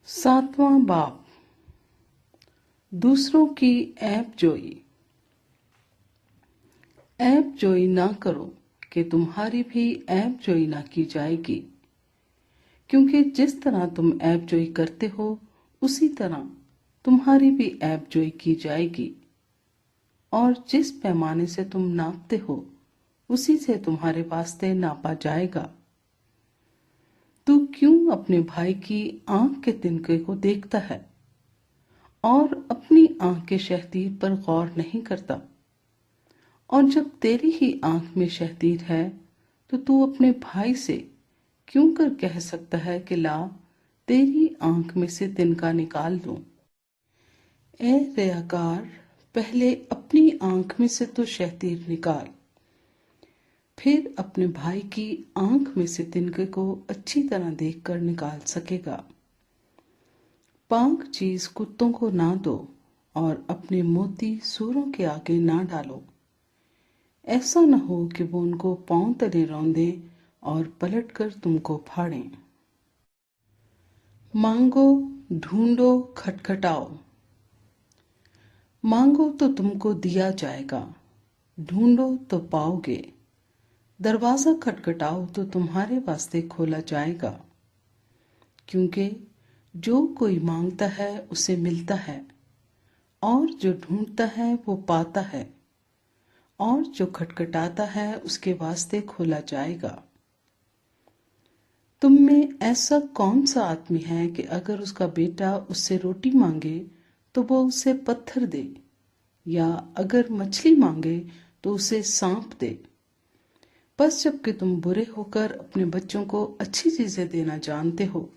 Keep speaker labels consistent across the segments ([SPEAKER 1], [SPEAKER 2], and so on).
[SPEAKER 1] सातवां बाब, दूसरों की ऐब जोई। ऐब जोई ना करो कि तुम्हारी भी ऐब जोई ना की जाएगी, क्योंकि जिस तरह तुम ऐब जोई करते हो उसी तरह तुम्हारी भी ऐब जोई की जाएगी, और जिस पैमाने से तुम नापते हो उसी से तुम्हारे वास्ते नापा जाएगा। तू क्यों अपने भाई की आंख के तिनके को देखता है और अपनी आंख के शहतीर पर गौर नहीं करता? और जब तेरी ही आंख में शहतीर है तो तू अपने भाई से क्यों कर कह सकता है कि ला तेरी आंख में से तिनका निकाल दूं? ए रियाकार, पहले अपनी आंख में से तो शहतीर निकाल, फिर अपने भाई की आंख में से तिनके को अच्छी तरह देखकर निकाल सकेगा। पाक चीज कुत्तों को ना दो और अपने मोती सूरों के आगे ना डालो, ऐसा न हो कि वो उनको पांव तले रौंदे और पलटकर तुमको फाड़ें। मांगो, ढूंढो, खटखटाओ। मांगो तो तुमको दिया जाएगा, ढूंढो तो पाओगे, दरवाजा खटखटाओ तो तुम्हारे वास्ते खोला जाएगा। क्योंकि जो कोई मांगता है उसे मिलता है, और जो ढूंढता है वो पाता है, और जो खटखटाता है उसके वास्ते खोला जाएगा। तुम में ऐसा कौन सा आदमी है कि अगर उसका बेटा उससे रोटी मांगे तो वो उसे पत्थर दे, या अगर मछली मांगे तो उसे सांप दे? बस जबकि तुम बुरे होकर अपने बच्चों को अच्छी चीजें देना जानते हो,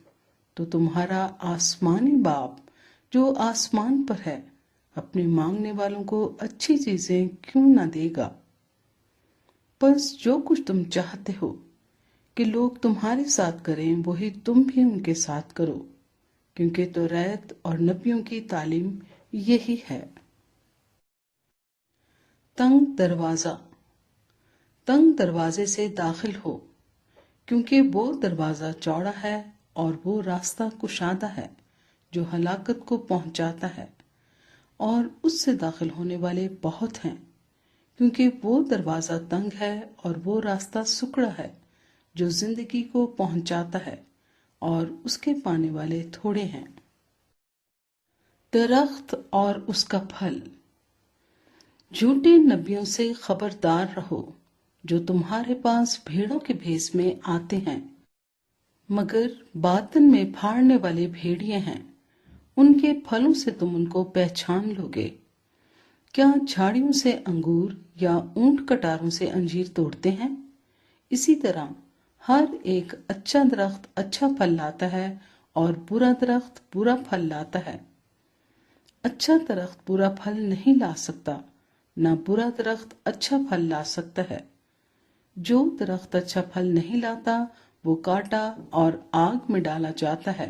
[SPEAKER 1] तो तुम्हारा आसमानी बाप जो आसमान पर है अपने मांगने वालों को अच्छी चीजें क्यों ना देगा? बस जो कुछ तुम चाहते हो कि लोग तुम्हारे साथ करें वही तुम भी उनके साथ करो, क्योंकि तौरात और नबियों की तालीम यही है। तंग दरवाजा। तंग दरवाजे से दाखिल हो, क्योंकि वो दरवाजा चौड़ा है और वो रास्ता कुशादा है जो हलाकत को पहुंचाता है, और उससे दाखिल होने वाले बहुत हैं। क्योंकि वो दरवाजा तंग है और वो रास्ता सुकड़ा है जो जिंदगी को पहुंचाता है, और उसके पाने वाले थोड़े हैं। दरख्त और उसका फल। झूठे नबियों से खबरदार रहो जो तुम्हारे पास भेड़ों के भेष में आते हैं, मगर बातन में फाड़ने वाले भेड़िए हैं। उनके फलों से तुम उनको पहचान लोगे। क्या झाड़ियों से अंगूर या ऊंट कटारों से अंजीर तोड़ते हैं? इसी तरह हर एक अच्छा दरख्त अच्छा फल लाता है और बुरा दरख्त बुरा फल लाता है। अच्छा दरख्त बुरा फल नहीं ला सकता, ना बुरा दरख्त अच्छा फल ला सकता है। जो दरख्त अच्छा फल नहीं लाता वो काटा और आग में डाला जाता है।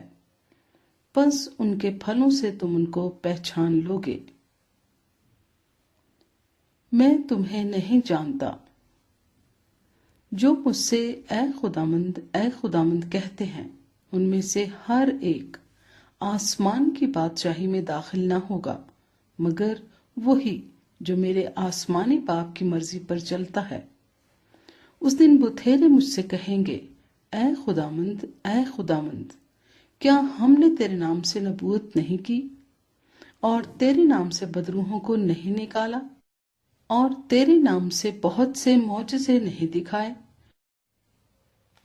[SPEAKER 1] बस उनके फलों से तुम उनको पहचान लोगे। मैं तुम्हें नहीं जानता। जो मुझसे ऐ खुदामंद कहते हैं, उनमें से हर एक आसमान की बादशाही में दाखिल ना होगा, मगर वही जो मेरे आसमानी बाप की मर्जी पर चलता है। उस दिन बुथेरे मुझसे कहेंगे, ऐ खुदामंद, क्या हमने तेरे नाम से नबूवत नहीं की, और तेरे नाम से बदरूहों को नहीं निकाला, और तेरे नाम से बहुत से मौजज़े नहीं दिखाए?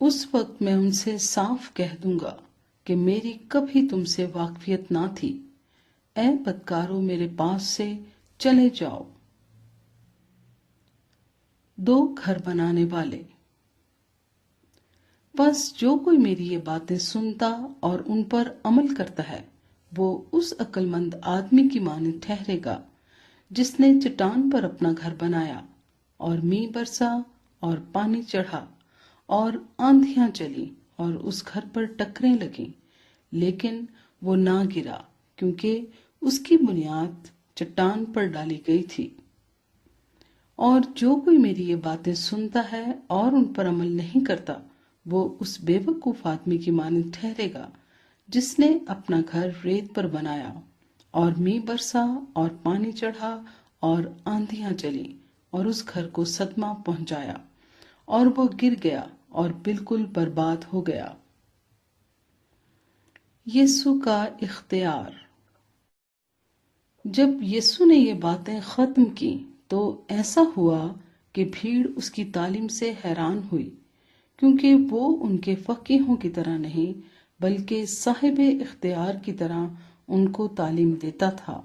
[SPEAKER 1] उस वक्त मैं उनसे साफ कह दूंगा कि मेरी कभी तुमसे वाकफियत ना थी। ऐ बदकारों, मेरे पास से चले जाओ। दो घर बनाने वाले। बस जो कोई मेरी ये बातें सुनता और उन पर अमल करता है, वो उस अक्लमंद आदमी की मानद ठहरेगा जिसने चट्टान पर अपना घर बनाया, और मींह बरसा और पानी चढ़ा और आंधियां चली और उस घर पर टकरें लगी, लेकिन वो ना गिरा, क्योंकि उसकी बुनियाद चट्टान पर डाली गई थी। और जो कोई मेरी ये बातें सुनता है और उन पर अमल नहीं करता, वो उस बेवकूफ आदमी की मानद ठहरेगा جس نے اپنا گھر ریت پر بنایا اور میंہ برسا اور پانی چڑھا اور آندھیاں چلی اور اس گھر کو صدمہ پہنچایا اور وہ گر گیا اور بالکل برباد ہو گیا۔ یسوع کا اختیار۔ جب یسوع نے یہ باتیں ختم کی تو ایسا ہوا کہ بھیڑ اس کی تعلیم سے حیران ہوئی، کیونکہ وہ ان کے فقیہوں کی طرح نہیں بلکہ صاحب اختیار کی طرح ان کو تعلیم دیتا تھا۔